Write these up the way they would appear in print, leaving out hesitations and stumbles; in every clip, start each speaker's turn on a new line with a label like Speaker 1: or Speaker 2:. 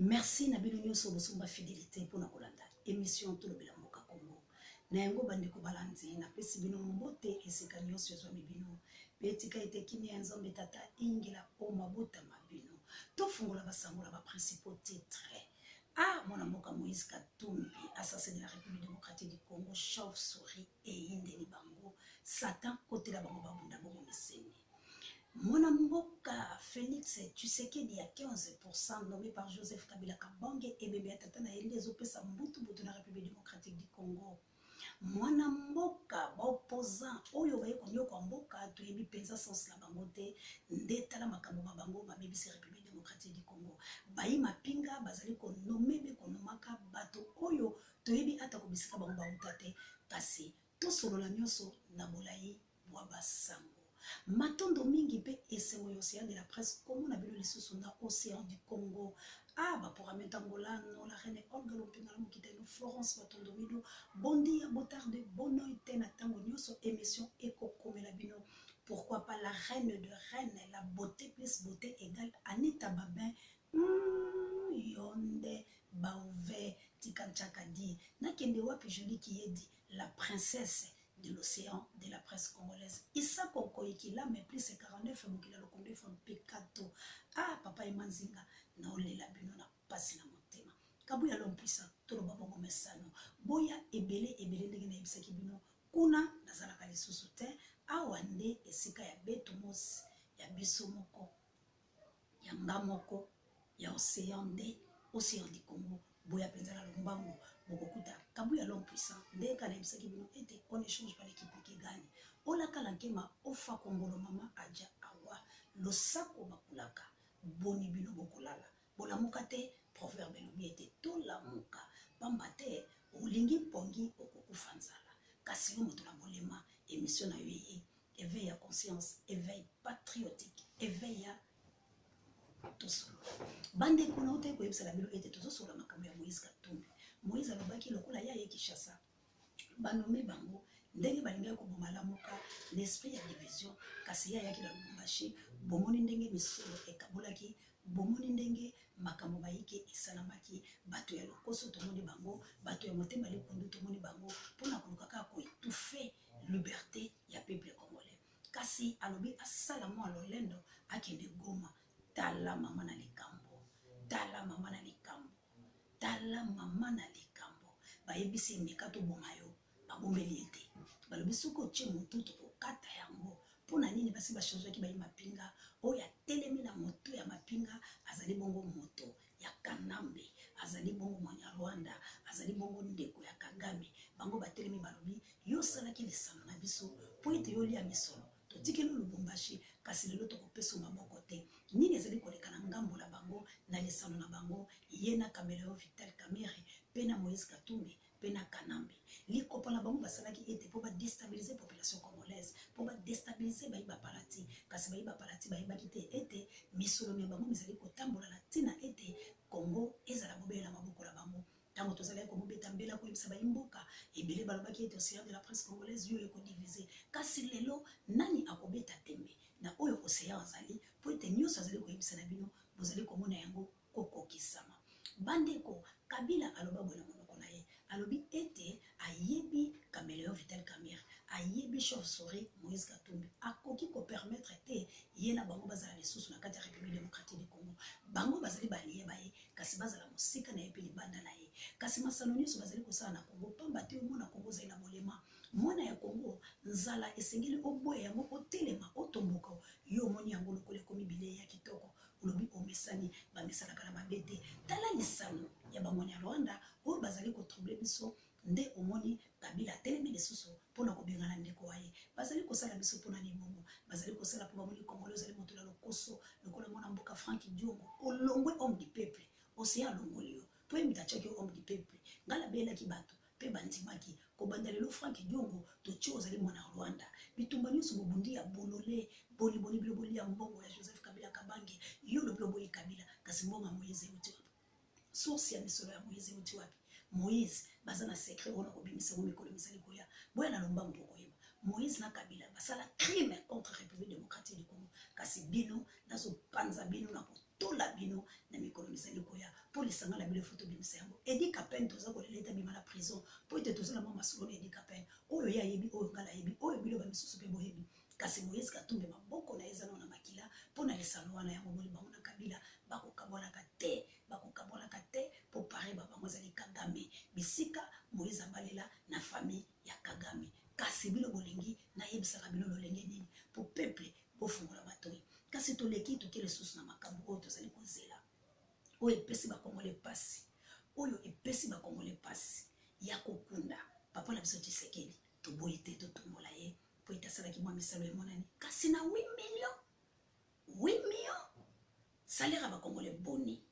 Speaker 1: Merci na bino nyonso bosomba fidélité pour na kolanda émission to lobela mboka Congo. Na yango bande ko balandi na pesi bino mbote esika nyonso zo bino. Betika ete kimia nzombe tata ingela o mabota mabino. To fungola basangola ba principaux titres. Ah, mon mboka Moïse Katumbi, assassin de la République démocratique du Congo, chauve-souris et Indeli Bango, Satan côté la bango babunda bongo miseni. Mon mboka Félix Tshisekedi à 15% nommé par Joseph Kabila Kabange et bébé Tatana Eliezo Pesa Mbutu de la République démocratique du Congo. Mwana mboka ba opposant oyo baye konyo kwa mboka to yebi penza sens la bango te ndeta la makambo bango ba bebisi République démocratique du Congo bayi mapinga bazali ko nommer be ko nomaka bato oyo to yebi ata ko bisika bango ba utate kasi to solo la nyonso na bolayi bwa basango matondo mingi pe esengo océan de la presse comme on a vu le sous na océan du Congo. Ah, bah pour amener Tangolano, la reine Olga Lopinala Mokiteno, Florence Matondo Mido, Bondi à Botarde, Bono Tena Tango Nyoso, émission Eko Komelabino. Pourquoi pas la reine de reine, la beauté plus beauté égale Anita Babin, Yonde, Baouve, Tikanchakadi, Nakende Wapi Jolie qui est dit, la princesse de l'océan de la presse congolaise. Issa Kokoye qui l'a mais plus c'est 49 mokila le Congo font pekato. Ah papa Emanzinga na olela bino na pasi na motema. Kabuya l'homme puissant to lo babongo mesano. Boya ebele ndenge na ebisaki bino kuna nazalaka lisusu te awande esika ya beto mos ya biso moko ya ngamoko ya océan du Congo. Boya penzala lombango bokokuta kabuya l'homme puissant ndeka na ebisaki bino ete on échange pas l'équipe qui gagne ola kalankema ofa kongolo mama aja awa losako bakulaka boni bino bokolala bolamuka te proverbe lobi ete tolamuka pamba te olingi pongi okokufa nzala kasi yo moto na bolema émission na yo ye éveil ya conscience éveil patriotique éveil ya tosolo bande kuna ote ko yebisa la bilo ete tozosola makambo ya Moïse Katumbi. Moïse alobaki lokola ya ye Kinshasa banome bango ndenge balinga ko bomalamuka l'esprit ya division kasi ya yaki na Lubumbashi bomoni ndenge misolo ekabolaki bomoni ndenge makambo bayike esalamaki bato ya lokoso tomoni bango bato ya motema likundu tomoni bango pona kolukaka ko étouffer liberté ya peuple congolais kasi alobi asala mo alolendo akende Goma tala mama na likambo tala mama na likambo tala mama na likambo bayebisi mekato bomayo babombeli ete balobi soko tie motutu kokata yango pona nini basi bachange ki bayi mapinga oya telemi na moto ya mapinga azali bongo moto ya Kanambe azali bongo mwana Rwanda azali bongo ndeko ya Kagame bango batelemi balobi yo salaki lisano na biso po ete yo lia misolo totikeli Lubumbashi kasi lelo tokopesa maboko te nini ezali koleka na ngambo la bango na lisano na bango yena Caméléon Vital Kamerhe pena Moïse Katumbi pena Kanambe likopa na bango basalaki ete po ba déstabiliser population congolaise po ba déstabiliser bayiba parati kasi bayiba parati bayibaki te ete misolo me bango mizali kotambola na tina ete Congo ezala bobela maboko la bango tango tozali ko mobeta mbela ko yebisa bayimboka ebele balobaki ete océan de la presse congolaise yo eko diviser kasi lelo nani akobeta tembe na oyo océan azali po ete nyonso azali ko yebisa na bino bozali komona yango kokokisama bandeko Kabila aloba bona monoko na ye alobi ete ayebi Caméléon Vital Kamerhe ayebi chauve-souris Moïse Katumbi akoki ko permettre te yena bango bazala lisusu na kati ya République démocratique du Congo bango bazali baliye baye kasi bazala mosika na ye pe libanda na ye kasi masano nyonso bazali kosala na Congo pamba te omona Congo zali na bolema mwana ya Congo nzala esengeli oboya yango otelema otomboka yo omoni yango lokola ekomi bilei ya kitoko olobi omesani bamesanaka na mabete tala lisano ya bamoni ya Rwanda oyo bazali kotroubler biso nde omoni Kabila telemi lisusu mpona kobengana ndeko waye bazali kosala biso mpona libongo bazali kosala mpo bamoni Congolais ozali moto la lokoso lokola mwana mboka Frank Diongo olongwe homme du peuple océan alongoli yo po emita tiaki homme du peuple ngala belaki bato pe bandimaki kobanda lelo Frank Diongo totie ozali mwana Rwanda bitumba nyonso bobundi ya bolole boni biloboli ya mbongo ya Joseph Kabila Kabange yo lobi Kabila kasi mbongo Moïse uti source ya misolo ya Moïse uti wapi Moïse bazana secret ona kobimisa ngo mikolo misali koya boya na lomba mboko yeba Moïse na Kabila basala crime contre République démocratique du Congo kasi bino nazo panza bino na kotola bino na mikolo misali koya pour les sangs la belle photo de Msengo. Edi Kapen, tous les l'état bima la prison. Pour être tous la maman solo Edi Kapen. Oh ya yebi, oh ngala yebi, oh yebi le bami susupe boyebi. Kasi Moïse Katumbe maboko na ezana na makila. Pour na lesano wana ya ngomoli bango na kabila. Bako kabona kate, bako kabona kate. Pour parer baba ngozali Kagame. Bisika Moïse abalela na famille ya Kagame. Kasi bilo bolingi na yebisaka bilo lolenge nini. Pour peuple, pour fungola batoi. Kasi toleki tokele susu na makambo oyo tozali kozela. Oyo epesi bakongole pasi. Oyo epesi bakongole pasi. Ya kokunda. Papa na biso Tshisekedi. Toboyi te totombola ye. Po etasalaki mwa misalo emonani. Kasi na 8 millions. 8 millions. Salaire bakongole boni.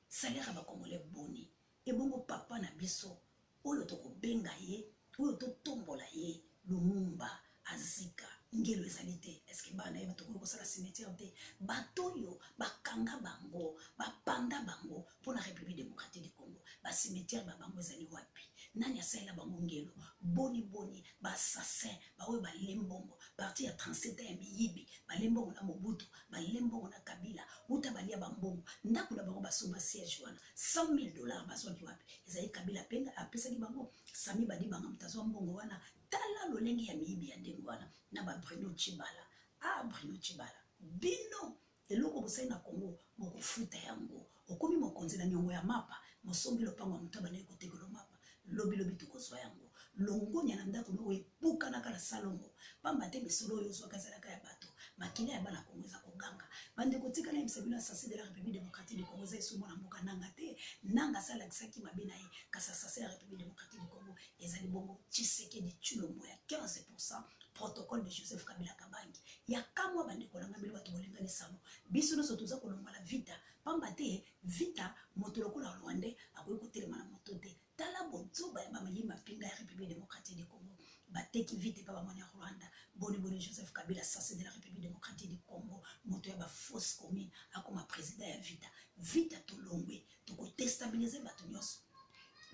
Speaker 1: Salaire bakongole boni. Ebongo papa na biso. Oyo tokobenga ye. Oyo totombola ye. Lumumba. Azika. Ngelo ezali te. Eske bana ye batoko kosala cimetière te. Batoyo bakanga bango, bapanda bango pour la République démocratique du Congo. Ba cimetière ba bango ezali wapi? Nani asala bango ngelo? Boni boni ba assassin, ba oyo ba lembongo, parti ya 37 ya miyibi, ba lembongo na Mobutu, ba lembongo na Kabila, uta balia bambongo. Ndako na bango basomba siège wana. $100,000 bazwaki wapi? Ezali Kabila penga apesaki bango. Sami badi banga mutazwa mbongo wana. Tala lolenge ya miyibi ya ndengo wana. Na ba Bruno Chibala. Ah, Bruno Chibala. Bino. Eloko bosai na Congo. Moko futa yango. Okomi mokonzi na nyongo ya mapa. Mosombi lopango mutaba na ekotegelo mapa. Lobi lobi tukozwa yango. Longonya na ndako no epuka na kala salongo. Pamba te misolo yo zwa kazalaka ya bato. Makila ya bana Congo eza koganga. Bande kotika na bisabino assassin de la République démocratique du Congo eza sumo na mboka nanga te. Nanga sala kisaki mabina ye kasa assassin de la République démocratique du Congo ezali bongo Tshisekedi Tshilombo ya 15%. Protocole de Joseph Kabila Kabangi. Ya kamwa bande kolanga bilo bato bolenga lisano. Biso no sotuza kolonga la vita. Pamba te vita motoloko la Rwanda akoyi kotelema na moto te. Tala bozoba ya bamayima pinga ya République démocratique du Congo. Bateki vite pa bamoni ya Rwanda. Boni boni Joseph Kabila assassin de la République démocratique du Congo. Moto ya ba fausse commune akoma président ya vita. Vita tolongwe. Toko déstabiliser bato nyonso.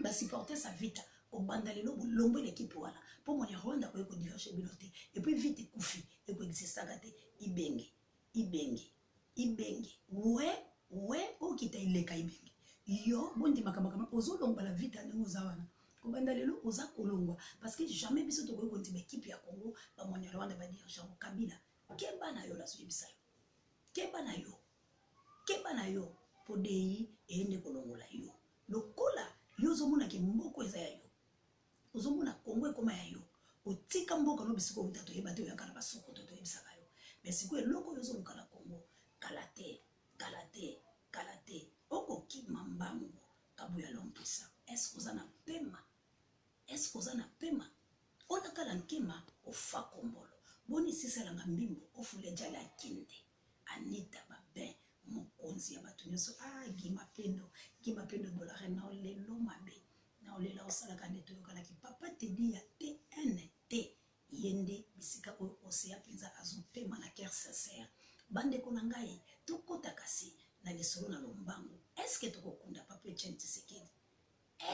Speaker 1: Ba supporter sa vita. Au bandalelo bolombo l'équipe wana pour mon Rwanda ko diverger biloté et puis vite kufi et ko existaka te ibenge ouais o kita ileka ibenge yo bondi makamaka ozolongwa la vita ndenge ozawana ko bandalelo oza kolongwa parce que jamais biso to ko konti équipe ya Congo ba mon Rwanda ba dirigeant Kabila keba na yo la soyebisa keba na yo podei ende kolongola yo lokola yo zomona ke mboko eza ya yo ozomona Congo ekoma ya yo otika mboka no bisiko utato yeba te yakala basoko to yebisaka yo mais siko eloko yo zoluka na Congo kalate oko kima mbango kabu ya lompisa est-ce que na pema ona kala nkema ofa kombolo boni siselanga mbimbo ofule jala kinde Anita Babin mokonzi ya bato nyonso gima pendo dolare na lelo mabe na olela osalaka nde toyokanaki papa te di ya TNT yende bisika oyo osea mpenza azopema na cœur sincère bandeko na ngai tokota kasi na lisolo na lombango eske tokokunda papa Etienne Tshisekedi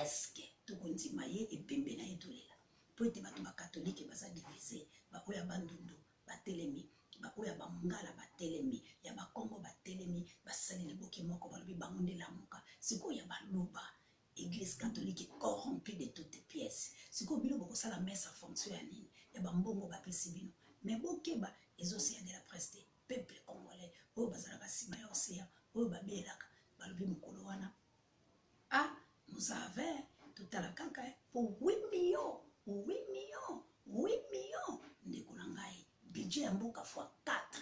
Speaker 1: eske tokondima ye ebembe na ye tolela po ete bato bakatolike baza divise baoyo ya bandundu batelemi baoyo ya bamongala batelemi ya bakongo batelemi basali liboki moko balobi bango nde lamuka sikoyo ya baloba Église catholique corrompue de toutes pièces. Si vous voulez que la messe fonctionne, il y a un bon baptême bino. Mais bokeba les océans de la presse, peuple congolais, au bazalaka sima ya océan, au babelaka, balobi mukolo wana. Ah, nous avons tout à la kaka pour 8 millions, 8 millions. Ndeko na ngai, budget mboka fois 4.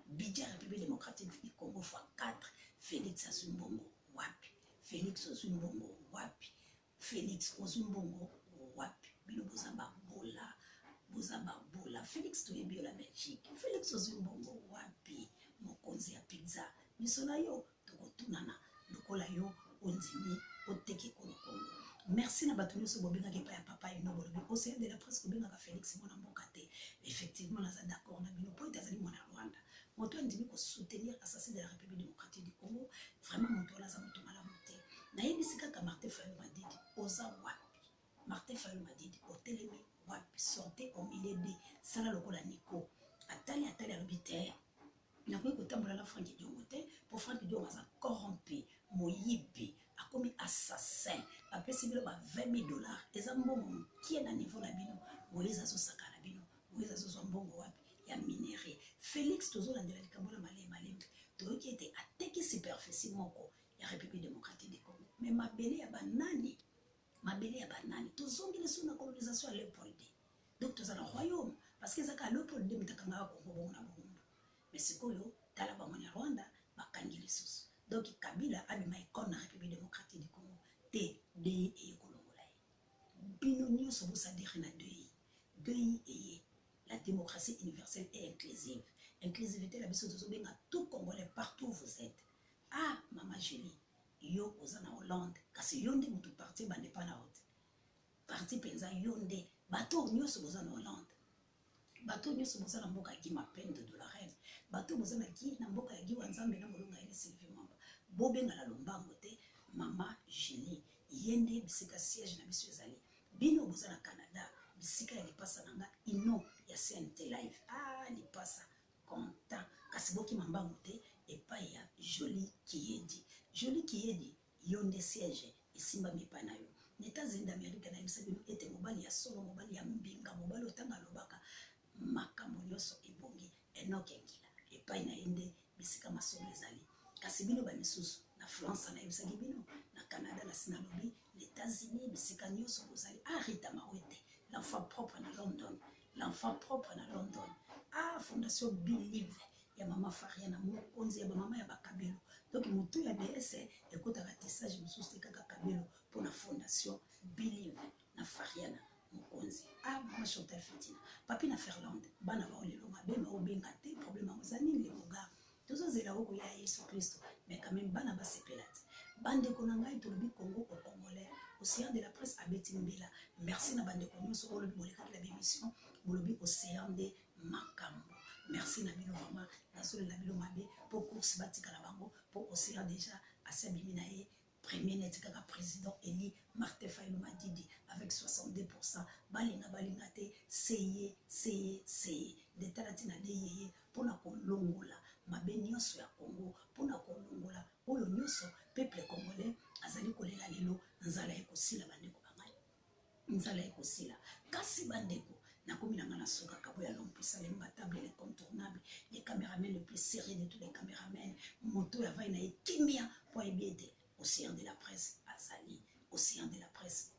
Speaker 1: Budget République démocratique du Congo fois 4. Félix Asumbongo wapi. Félix Ozumbongo wapi. Félix Ozumbongo wapi. Bino bozaba bola. Félix toyebi la Belgique. Félix Ozumbongo wapi. Mokonzi ya pizza. Misola yo tokotunana. Lokola yo ondimi oteke kono Congo. Merci na bato nyonso bobengaki pa ya papa ino bolobi océan de la presse kobengaka Félix mwana mboka te. Effectivement naza d'accord na bino po etazali mwana Rwanda. Moto andimi ko soutenir assassin de la République démocratique du Congo. Vraiment moto la za moto malamu te. Na yebisika ka Martin Fayulu m'a dit oza wapi. Martin Fayulu m'a dit otelemi wapi sortez au milieu de sala lokola Nico. Atali alobi te. Na ko kotambola la Franck Diongo te pour Franck Diongo za corrompu moyibi. bapesi bino ba 20 000 dollars eza mbongo mokie na niveau na bino moïse azosaka na bino moïse azozwa mbongo wapi ya minere félix tozolandela likambo na malembe toyoki ete ateki superficie moko ya république démocratique du congo mais mabele ya banani tozongi lisu na colonisation ya Léopold donc toza na royaume parce que ezaka Léopold mitakangaka kongo bongo na bongo mais sikoyo tala bamoni ya Rwanda bakangi lisusu donc Kabila abima ekole na république démocratique du congo te dei eye kolongola ye bino nyonso bosadiri na dei eye la démocratie universelle et inclusive inclusivité la biso tozobenga tout congolais partout où vous êtes ah mama Julie yo oza na Hollande kasi yo nde mutu parti bande pa na hote parti penza yo nde bato nyonso boza na Hollande bato nyonso boza na mboka ya mapende de la reine bato boza na mboka ya giwa nzambe na molonga ya Sylvie Mwamba bobenga na lombango te mama Julie yende bisika siège na biso ezali bino boza na Canada bisika ya lipasa nanga ino ya CNT live ah lipasa content kasi boki mambango te epai ya Jolie Kiyedi yonde siège esimbami pa na yo États-Unis d'Amérique na yebisa bino ete mobali ya solo mobali ya mbinga mobali otanga lobaka makambo nyonso ebongi enokengila epai na yende bisika masolo ezali kasi bino bamisusu na France na yebisaki bino na Canada na sinalobi les États-Unis bisika nyonso bozali Rita Mawete l'enfant propre na London ah fondation Believe ya mama Fariana mokonzi ya mama ya bakabelo donc mutu ya BS ekotaka tissage mosusu kaka kabelo pour la fondation Believe na Fariana mokonzi ah mama Chantal Fitina papi na Ferland bana ba olelo mabe ma obenga te problème mozani le moga tozozela oko ya Yesu Kristo mais quand même bana ba sepelate bande konanga itolobi Congo au Congolais océan de la presse abeti mbela merci na bande konyo so olobi boleka la émission bolobi océan de makambo merci na bino vraiment na solo la bino mabe pour course batika la bango pour océan déjà assez biminaye premier net kaka président Eli Martin Fayulu Madidi avec 62% balinga te seye de talatina de yeye pona kolongola mabe nyonso ya Congo pona kolongola oyo nyonso peuple congolais azali kolela lelo nzala ekosila bandeko bangai nzala ekosila kasi bandeko nakomi na ngana soka kabo ya l'homme puissant l'imbattable l'incontournable les caméramans le plus serré de tous les caméramans moto ya vai na ekimia po ebiete océan de la presse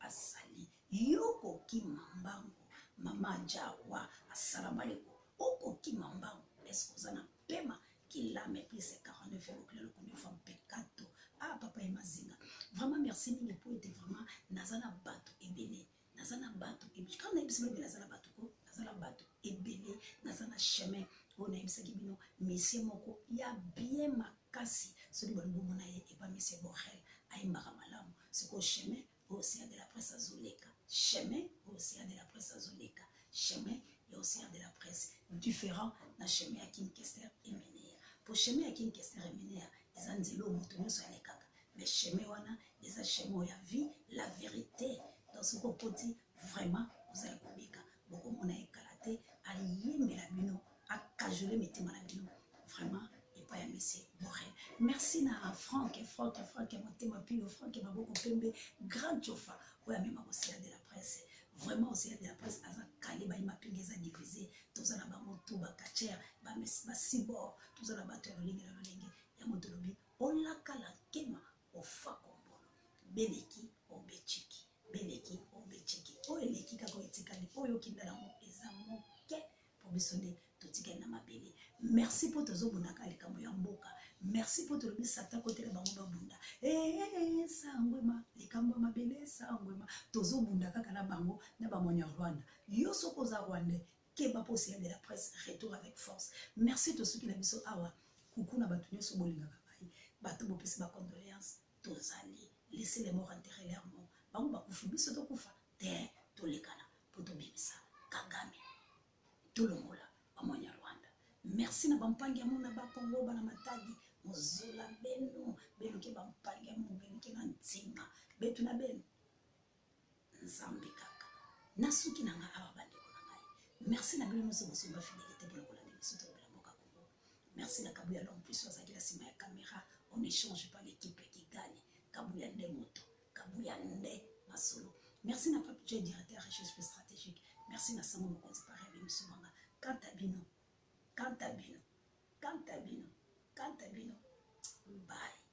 Speaker 1: azali yoko kimambango mama Jawa assalamu alaikum oko kimambango est-ce que zana pema kila me plus 49 euros que le connu femme pekato ah papa et mazinga vraiment merci mingi pour être vraiment nazana bato ebele nazana bato et puis quand on a bisilo nazana bato ko nazana bato ebele nazana chemin on a bisaki bino monsieur moko ya bien makasi celui bon bon na et pas monsieur Borel aimbaka malamu c'est quoi chemin au océan de la presse azoleka chemin au océan de la presse azoleka chemin et océan de la presse différent na chemin à King Kester et Menea pour chemin à King Kester et Menea les anzelo moto nyonso alekaka mais chemin wana les chemin ya vie la vérité dans ce côté vraiment vous allez kobika beaucoup mona ekalate aliyembela bino akajole mitima na bino vraiment et pas ya monsieur Borel merci na Franck motema pio Franck maboko pembe grand jofa oya mema océan de la presse vraiment océan de la presse aza kali ba mapinga eza divisé toza na bango to ba kacher ba sibo toza na bato ya lolenge ya motolobi olakala kema ofa kombolo beleki obechiki oyo eleki kaka etikali oyo kindala mo eza moke po biso nde totikali na mabele merci po tozobundaka likambo ya mboka merci po tolobi sata kotela bango babunda sangwema likambo ya mabele sangwema tozobunda kaka na bango na bamonya Rwanda yo soko oza Rwanda keba po océan de la presse retour avec force merci to soki na biso awa kuku na bato nyonso bolingaka bai bato bopesi ba condoléances tozali laissez les morts enterrer leurs morts bango bakufi biso tokufa te tolekana po tobimisa Kagame tolongola bamonya Rwanda merci na bampangi ya mona bakongo bana matadi mozola beno ke bampangi ya mona beno ke na ntinga betu na beno nzambe kaka nasuki na nga awa bandeko na ngai merci na bino nyonso bosomba fidélité pour kolanda biso tolobela mboka Congo merci na Kabuya l'homme puissant azaki na nsima ya caméra on n'échange pas l'équipe qui gagne Kabuya nde moto Kabuya nde Masolo. Merci na Pape J, directeur recherche stratégique. Merci na Samo Mokonzi Paris avec M. Manga. Kantabino. Bye.